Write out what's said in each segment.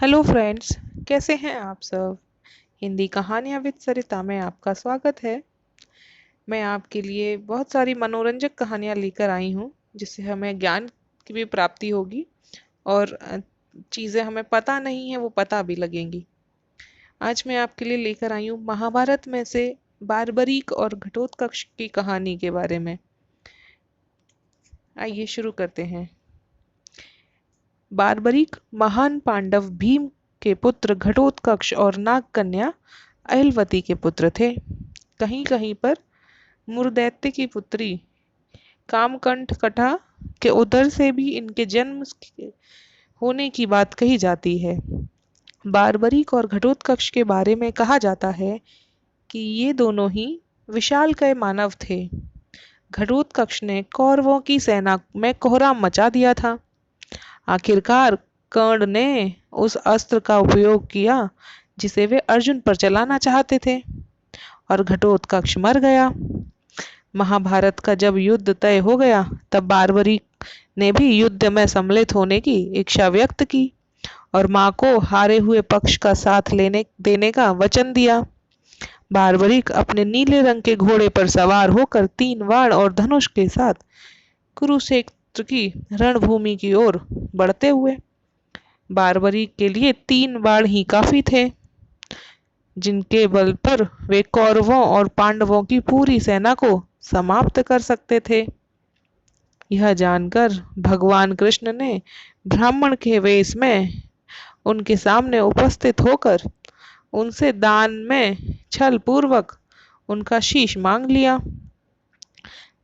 Hello friends, कैसे हैं आप सब। हिंदी कहानियाँ विद सरिता में आपका स्वागत है। मैं आपके लिए बहुत सारी मनोरंजक कहानियाँ लेकर आई हूँ जिससे हमें ज्ञान की भी प्राप्ति होगी और चीज़ें हमें पता नहीं है वो पता भी लगेंगी। आज मैं आपके लिए लेकर आई हूँ महाभारत में से बारबरीक और घटोत्कच की कहानी के बारे में। आइए शुरू करते हैं। बारबरीक महान पांडव भीम के पुत्र घटोत्कच और नाग कन्या अहिलवती के पुत्र थे। कहीं कहीं पर मुरदैत्य की पुत्री कामकंटकटा के उदर से भी इनके जन्म होने की बात कही जाती है। बारबरीक और घटोत्कच के बारे में कहा जाता है कि ये दोनों ही विशालकाय मानव थे। घटोत्कच ने कौरवों की सेना में कोहराम मचा दिया था। आखिरकार कर्ण ने उस अस्त्र का उपयोग किया जिसे वे अर्जुन पर चलाना चाहते थे और घटोत्कच मर गया। महाभारत का जब युद्ध तय हो गया तब बारबरीक ने भी युद्ध में सम्मिलित होने की इच्छा व्यक्त की और मां को हारे हुए पक्ष का साथ लेने देने का वचन दिया। बारबरीक अपने नीले रंग के घोड़े पर सवार होकर 3 बाण और धनुष के साथ कुरुक्षेत्र की रणभूमि की ओर बढ़ते हुए। बारबरीक के लिए 3 बाण ही काफी थे जिनके बल पर वे कौरवों और पांडवों की पूरी सेना को समाप्त कर सकते थे। यह जानकर भगवान कृष्ण ने ब्राह्मण के वेश में उनके सामने उपस्थित होकर उनसे दान में छल पूर्वक उनका शीश मांग लिया।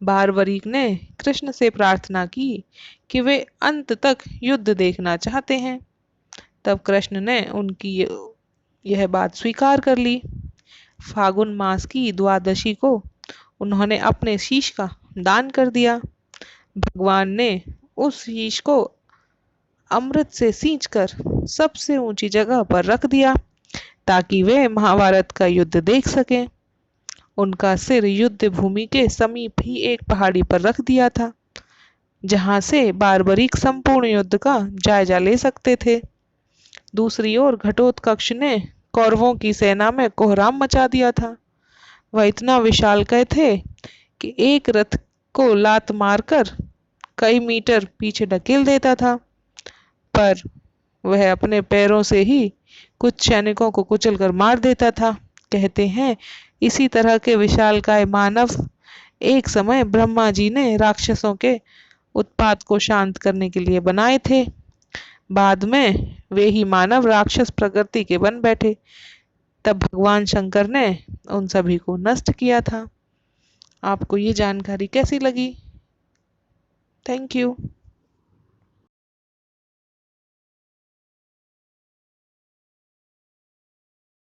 बारबरीक ने कृष्ण से प्रार्थना की कि वे अंत तक युद्ध देखना चाहते हैं। तब कृष्ण ने उनकी यह बात स्वीकार कर ली। फागुन मास की द्वादशी को उन्होंने अपने शीश का दान कर दिया। भगवान ने उस शीश को अमृत से सींचकर सबसे ऊंची जगह पर रख दिया ताकि वे महाभारत का युद्ध देख सकें। उनका सिर युद्ध भूमि के समीप ही एक पहाड़ी पर रख दिया था जहां से बारबरीक संपूर्ण युद्ध का जायजा ले सकते थे। दूसरी ओर घटोत्कच ने कौरवों की सेना में कोहराम मचा दिया था। वह इतना विशालकाय थे कि एक रथ को लात मारकर कई मीटर पीछे ढकेल देता था, पर वह अपने पैरों से ही कुछ सैनिकों को कुचलकर मार देता था। कहते हैं इसी तरह के विशालकाय मानव एक समय ब्रह्मा जी ने राक्षसों के उत्पात को शांत करने के लिए बनाए थे। बाद में वे ही मानव राक्षस प्रकृति के बन बैठे। तब भगवान शंकर ने उन सभी को नष्ट किया था। आपको ये जानकारी कैसी लगी? Thank you.